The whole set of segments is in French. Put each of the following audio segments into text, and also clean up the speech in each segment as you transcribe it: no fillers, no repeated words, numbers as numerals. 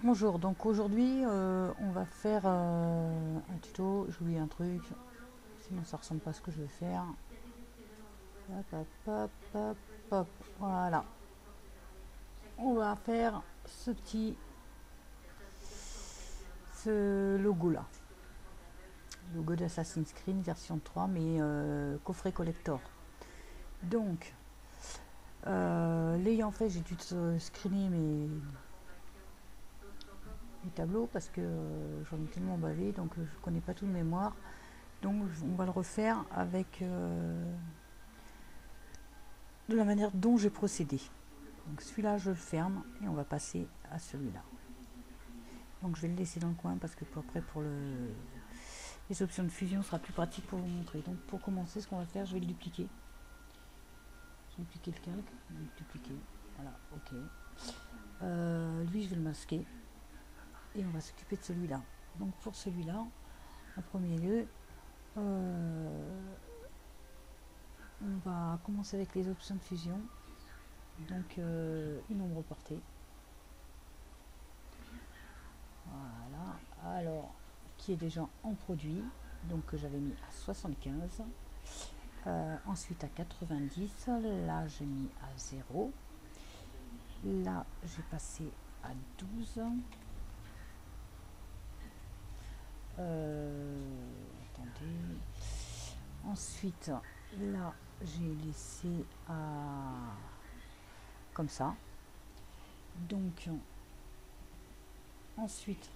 Bonjour, donc aujourd'hui on va faire un tuto. J'ai oublié un truc, sinon ça ressemble pas à ce que je vais faire. Hop, hop, hop, hop, hop. Voilà, on va faire ce logo là, logo d'Assassin's Creed version 3 mais coffret collector. Donc l'ayant fait, j'ai dû screener mes tableaux parce que j'en ai tellement bavé, donc je connais pas tout de mémoire. Donc on va le refaire avec de la manière dont j'ai procédé. Donc celui-là je le ferme et on va passer à celui-là. Donc je vais le laisser dans le coin parce que après pour les options de fusion ce sera plus pratique pour vous montrer. Donc pour commencer, ce qu'on va faire, je vais le dupliquer. Je vais dupliquer le calque, dupliquer, voilà, ok. Lui je vais le masquer et on va s'occuper de celui-là. Donc pour celui-là, en premier lieu, on va commencer avec les options de fusion. Donc une ombre portée. Voilà, alors qui est déjà en produit, donc que j'avais mis à 75, ensuite à 90, là j'ai mis à 0, là j'ai passé à 12, attendez, ensuite là j'ai laissé à comme ça, donc ensuite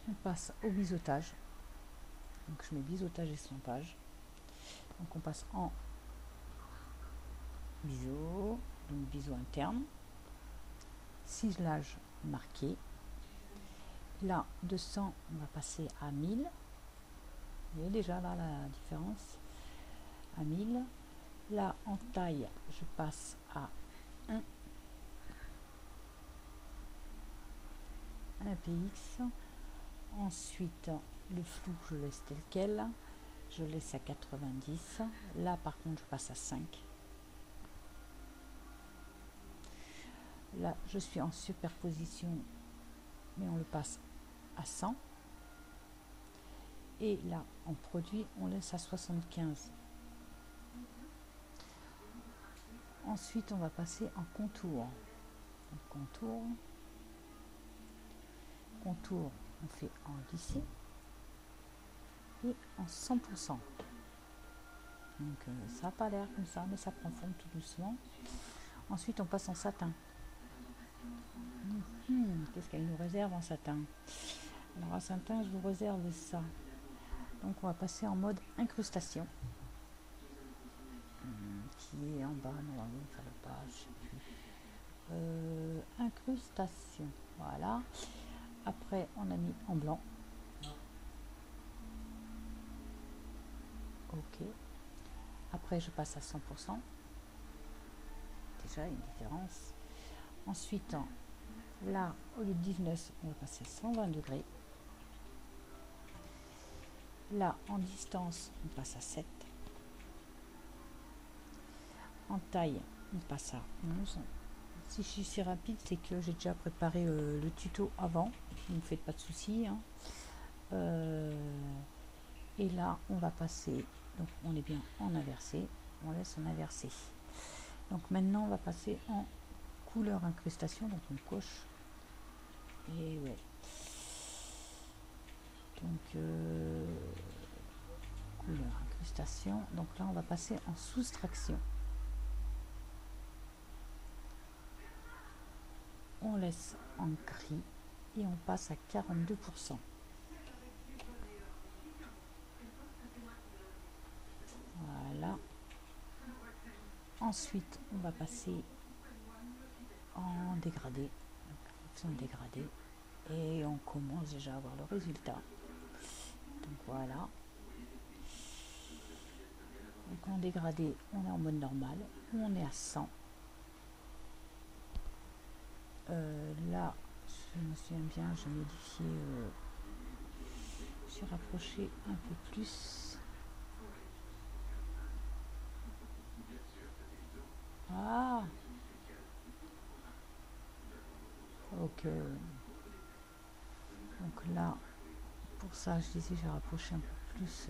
on passe au biseautage. Donc je mets biseautage et estampage. Donc on passe en biseau, donc biseau interne, ciselage marqué. Là 200, on va passer à 1000. Vous voyez déjà là la différence, à 1000. Là en taille, je passe à 1 px. Ensuite le flou je laisse tel quel, je laisse à 90. Là par contre je passe à 5. Là je suis en superposition mais on le passe à 100. Et là en produit on laisse à 75. Ensuite on va passer en contour. Donc, contour on fait en lissé et en 100%. Donc ça n'a pas l'air comme ça, mais ça prend forme tout doucement. Ensuite on passe en satin. Qu'est-ce qu'elle nous réserve en satin? Alors en satin je vous réserve ça. Donc on va passer en mode incrustation, qui est en bas normalement, ça va pas, je sais plus. Incrustation, voilà. Après on a mis en blanc. Ok. Après je passe à 100%. Déjà une différence. Ensuite là au lieu de 19 on va passer à 120 degrés. Là en distance on passe à 7. En taille on passe à 11. Si je suis si rapide, c'est que j'ai déjà préparé le tuto avant, ne me faites pas de soucis, hein. Et là on va passer, donc on est bien en inversé, on laisse en inversé. Donc maintenant on va passer en couleur incrustation, donc on coche. Et ouais, donc couleur incrustation, donc là on va passer en soustraction. On laisse en gris et on passe à 42%. Voilà. Ensuite, on va passer en dégradé, option dégradé, et on commence déjà à voir le résultat. Donc voilà. Donc en dégradé, on est en mode normal, on est à 100. Là, je me souviens bien, j'ai modifié suis rapproché un peu plus. Ah, ok. Donc là, pour ça, je disais, j'ai rapproché un peu plus.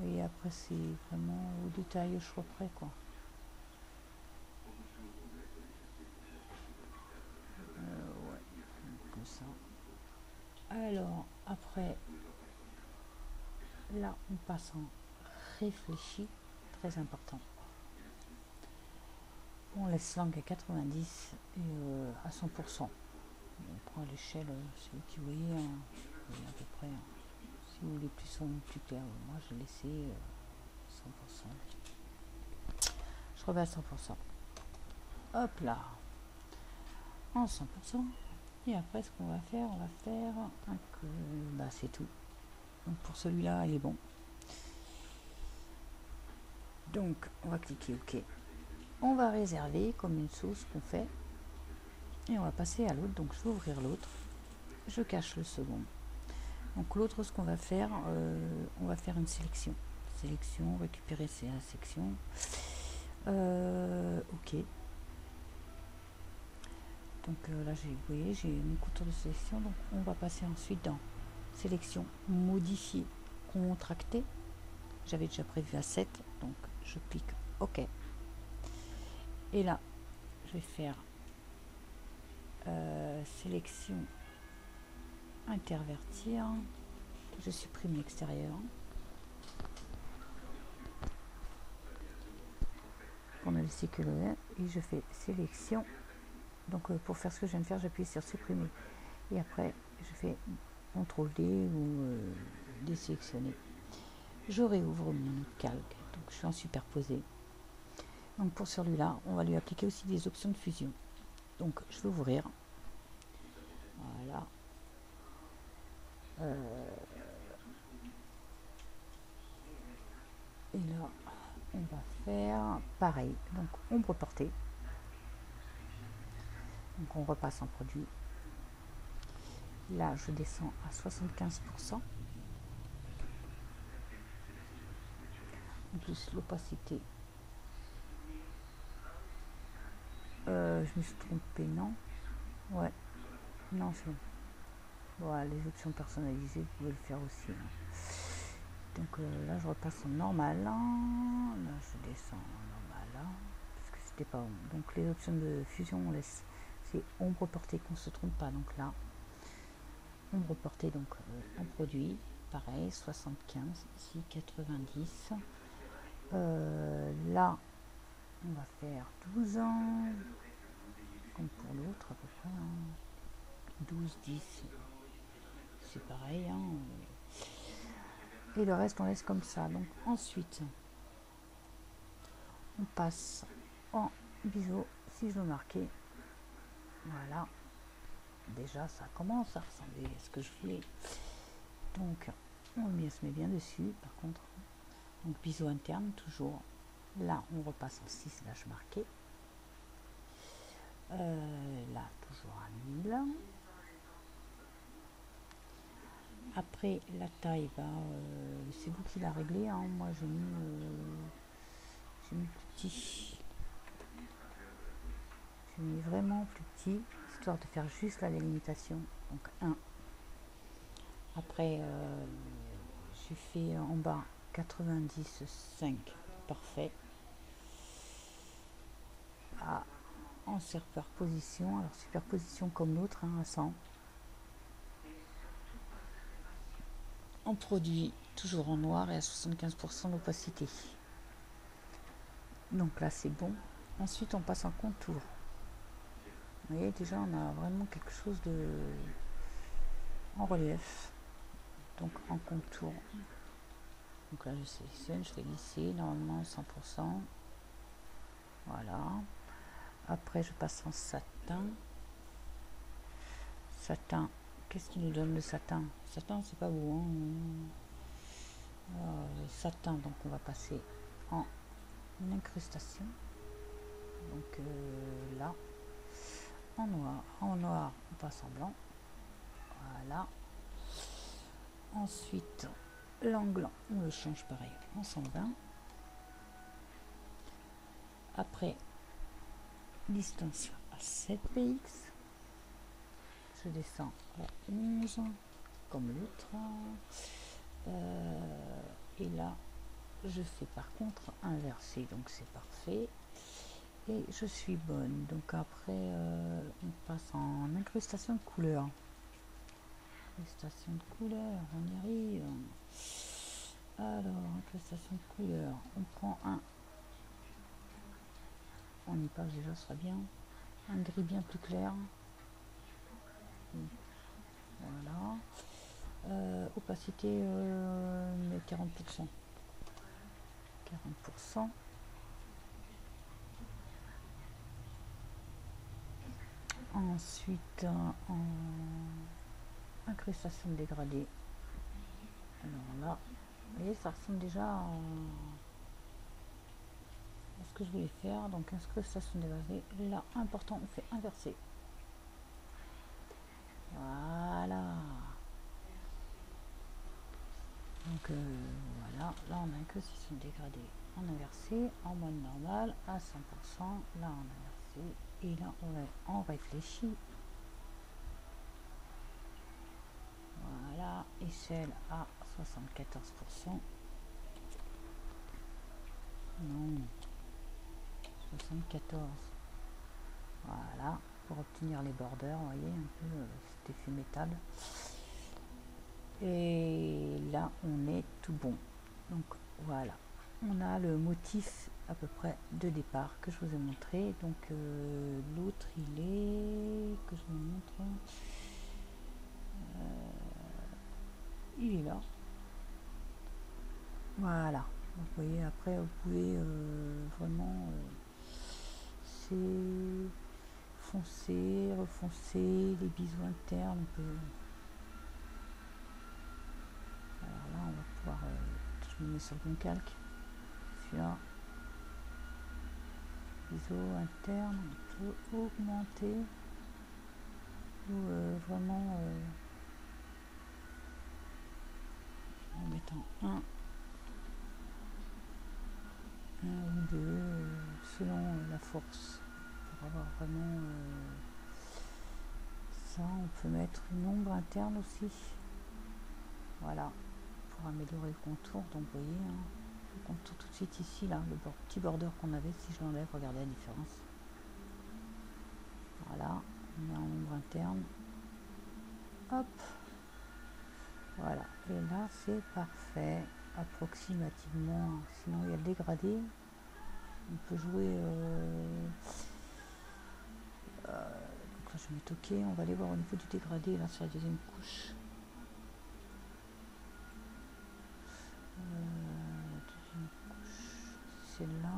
Et après, c'est vraiment au détail, au choix près, quoi. Ouais, comme ça. Alors, après, là, on passe en réfléchi, très important. On laisse langue à 90 et à 100%. On prend l'échelle, c'est vous qui voyez, hein, à peu près. Hein. Si vous voulez plus sombre, plus clair, moi j'ai laissé 100%. Je remets à 100%. Hop là, en 100%. Et après, ce qu'on va faire, on va faire un que... Bah, c'est tout. Donc pour celui-là, il est bon. Donc, on va cliquer OK. On va réserver comme une sauce qu'on fait. Et on va passer à l'autre. Donc, je vais ouvrir l'autre. Je cache le second. Donc, l'autre, ce qu'on va faire, on va faire une sélection. Sélection, récupérer la section. OK. Donc là, vous voyez, j'ai mon contour de sélection. Donc, on va passer ensuite dans sélection, modifier, contracter. J'avais déjà prévu à 7, donc je clique OK. Et là, je vais faire sélection, intervertir. Je supprime l'extérieur. On a laissé que le et je fais sélection. Donc pour faire ce que je viens de faire, j'appuie sur supprimer. Et après, je fais CTRL D ou désélectionner. Je réouvre mon calque. Donc je suis en superposé. Donc pour celui-là, on va lui appliquer aussi des options de fusion. Donc je vais ouvrir. Voilà. Et là, on va faire pareil. Donc ombre portée. Donc on repasse en produit. Là, je descends à 75%. En plus, l'opacité. Je me suis trompée, non? Ouais. Non, c'est bon. Voilà, les options personnalisées, vous pouvez le faire aussi. Donc là, je repasse en normal. Là, je descends en normal. Là, parce que c'était pas bon. Donc les options de fusion, on laisse. C'est ombre portée, qu'on ne se trompe pas. Donc là, ombre portée, donc en produit. Pareil, 75, ici 90. Là, on va faire 12 ans. Comme pour l'autre, à peu près. Hein. 12, 10. C'est pareil. Hein. Et le reste, on laisse comme ça. Donc ensuite, on passe en biseau. Si je veux marquer, voilà. Déjà, ça commence à ressembler à ce que je voulais. Donc, on se met bien dessus. Par contre, donc biseau interne, toujours. Là, on repasse en 6 lâches marquées. Là, toujours à 1000. Après, la taille, bah, c'est vous qui la réglez. Hein. Moi, j'ai mis plus petit. J'ai mis vraiment plus petit, histoire de faire juste la délimitation. Donc 1. Après, j'ai fait en bas 95. Parfait. En superposition, alors superposition comme l'autre, hein, à 100. En produit, toujours en noir et à 75% d'opacité. Donc là, c'est bon. Ensuite, on passe en contour. Vous voyez, déjà, on a vraiment quelque chose de en relief. Donc en contour. Donc là, je sélectionne, je fais lisser, normalement 100%. Voilà. Après, je passe en satin. Satin. Qu'est-ce qui nous donne le satin? Satin, c'est pas beau. Hein. Satin, donc on va passer en incrustation. Donc là, en noir, on passe en blanc. Voilà. Ensuite, l'angle, on le change pareil en 120. Après, distance à 7 px. Je descends à 11, comme l'autre. Et là, je fais par contre inversé, donc c'est parfait. Et je suis bonne. Donc après, on passe en incrustation de couleur. Incrustation de couleur, on y arrive. Alors, incrustation de couleur, on prend on y passe déjà, ce sera bien. Un gris bien plus clair. Voilà. Opacité 40%. 40%. Ensuite, en incrustation de dégradé. Alors là, vous voyez, ça ressemble déjà à ce que je voulais faire. Donc, incrustation de dégradé. Là, important, on fait inverser. Voilà. Donc, voilà. Là, on a incrustation de dégradé en inversé, en mode normal, à 100%. Là, en inversé. Et là, on réfléchit. Voilà, échelle à 74%. Non, 74. Voilà, pour obtenir les borders, vous voyez, un peu cet effet métal. Et là, on est tout bon. Donc, voilà. On a le motif à peu près de départ que je vous ai montré. Donc, l'autre, il est... que je vous montre... il est là. Voilà. Vous voyez, après, vous pouvez vraiment... c'est foncer, refoncer, les biseaux internes. Alors là, on va pouvoir... je me mets sur le bon calque. Celui-là. Biseau interne, on peut augmenter. Ou vraiment... en mettant un ou deux, selon la force. Pour avoir vraiment... ça, on peut mettre une ombre interne aussi. Voilà, pour améliorer le contour. Donc vous voyez, hein, le contour tout de suite ici, là, le petit border qu'on avait, si je l'enlève, regardez la différence. Voilà, on met en ombre interne. Hop. Voilà, et là c'est parfait, approximativement. Sinon il y a le dégradé. On peut jouer... donc là je vais mettre OK, on va aller voir au niveau du dégradé, là sur la deuxième couche. Deuxième couche, celle-là.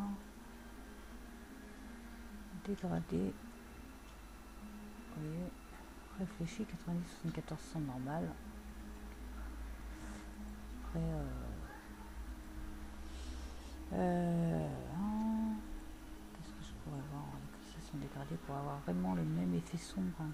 Dégradé. Vous voyez, réfléchi, 90-74 normal. Après, qu'est-ce que je pourrais avoir en incrustation dégradée pour avoir vraiment le même effet sombre, hein.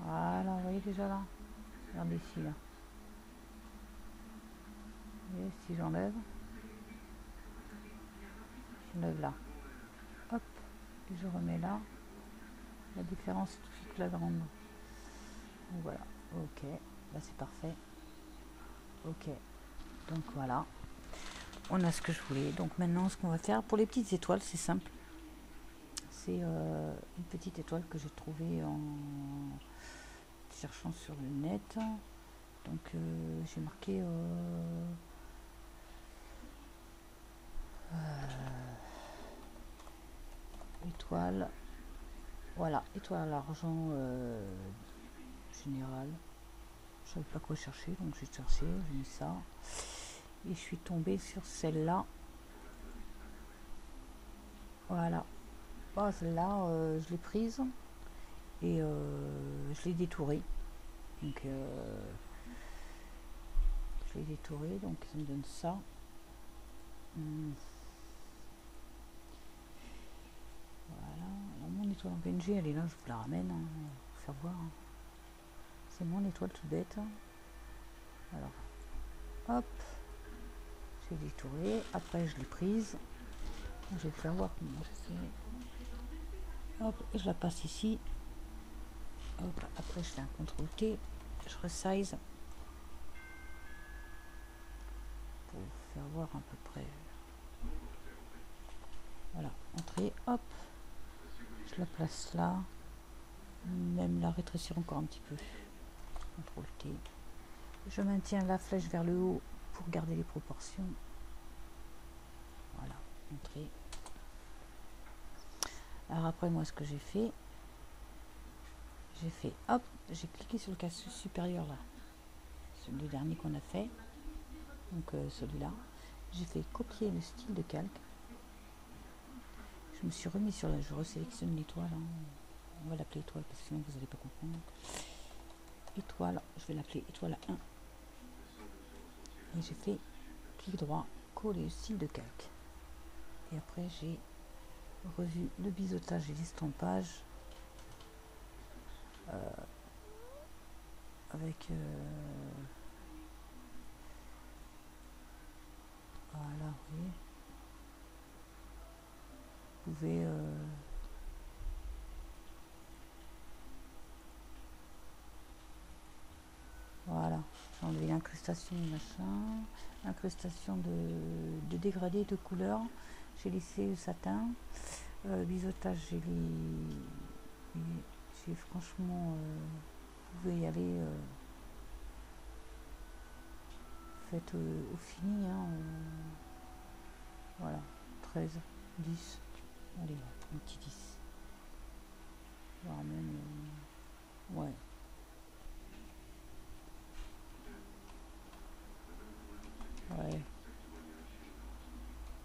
Voilà, vous voyez déjà là. Regardez ici là. Vous voyez, si j'enlève là. Hop, et je remets là. La différence est tout de suite flagrante. Donc voilà, ok, là c'est parfait. Ok, donc voilà, on a ce que je voulais. Donc maintenant, ce qu'on va faire pour les petites étoiles, c'est simple. C'est une petite étoile que j'ai trouvée en cherchant sur le net. Donc j'ai marqué étoile. Voilà, étoile à l'argent général. Je savais pas quoi chercher, donc j'ai cherché, j'ai mis ça. Et je suis tombée sur celle-là. Voilà. Bon, celle-là, je l'ai prise et je l'ai détourée. Donc, je je vais détourer, donc ça me donne ça. Voilà, alors mon étoile en PNG elle est là, je vous la ramène, hein, pour faire voir. C'est mon étoile toute bête. Alors, hop, j'ai détouré, après je l'ai prise. Je vais faire voir comment je fais. Hop, et je la passe ici. Hop, après je fais un CTRL T, je resize pour vous faire voir à peu près. Voilà, entrée, hop, je la place là, même la rétrécir encore un petit peu. CTRL T. Je maintiens la flèche vers le haut pour garder les proportions. Voilà, entrée. Alors après moi ce que j'ai fait, hop, j'ai cliqué sur le casse supérieur là, c'est le dernier qu'on a fait, donc celui-là. J'ai fait copier le style de calque. Je me suis remis sur la, je resélectionne l'étoile, hein. On va l'appeler étoile parce que sinon vous n'allez pas comprendre. Étoile, je vais l'appeler étoile 1. Et j'ai fait clic droit, coller le style de calque. Et après j'ai revu le biseautage et l'estampage avec voilà, oui. Vous pouvez voilà, j'ai enlevé l'incrustation machin, incrustation de dégradé de couleur, j'ai laissé le satin, biseautage j'ai franchement vous pouvez y aller faites au fini, hein, voilà, 13, 10, allez, un petit 10, voire même ouais. Ouais,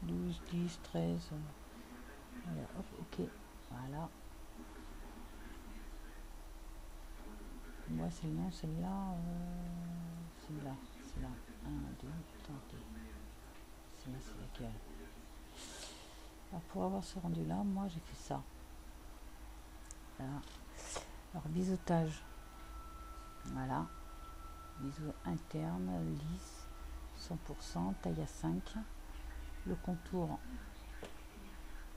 12, 10, 13, voilà, hop, ok, voilà. Moi, c'est non, celle-là, celle-là, 1, 2, attendez, celle-là, c'est laquelle? Alors, pour avoir ce rendu-là, moi, j'ai fait ça. Voilà. Alors, biseautage, voilà, biseau interne, lisse, 100%, taille à 5, le contour,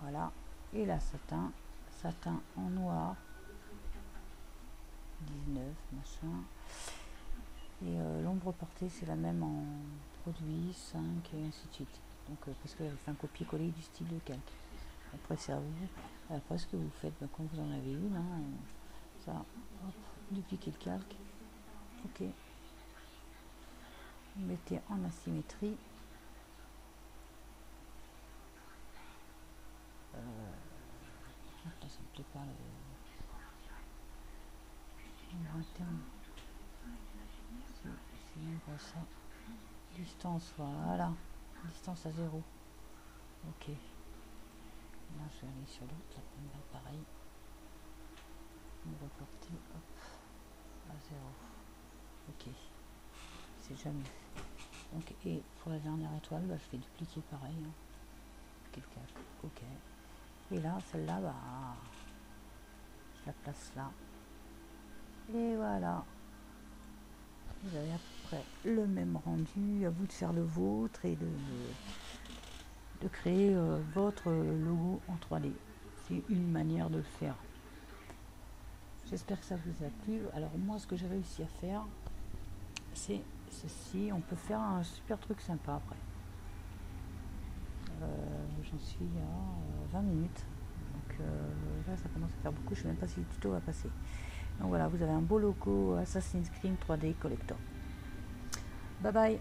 voilà, et la satin en noir, 19, machin, et l'ombre portée c'est la même en produit, 5 et ainsi de suite, donc parce que j'avais fait un copier-coller du style de calque. Après c'est à vous, après ce que vous faites, ben, quand vous en avez une, hein, ça, hop, dupliquer le calque, ok, vous mettez en asymétrie, là ça me plaît pas, l'ombre interne, c'est même pas ça, distance, voilà, distance à 0, ok, là je vais aller sur l'autre, là pareil, on va porter, hop, à 0, ok, c'est jamais. Donc, et pour la dernière étoile, bah, je vais dupliquer pareil, hein. Ok, et là celle-là, bah, je la place là, et voilà, vous avez à peu près le même rendu, à vous de faire le vôtre et de créer votre logo en 3D. C'est une manière de le faire. J'espère que ça vous a plu. Alors moi ce que j'ai réussi à faire, c'est ceci. On peut faire un super truc sympa après. J'en suis à 20 minutes. Donc là ça commence à faire beaucoup. Je ne sais même pas si le tuto va passer. Donc voilà, vous avez un beau logo Assassin's Creed 3D Collector. Bye bye.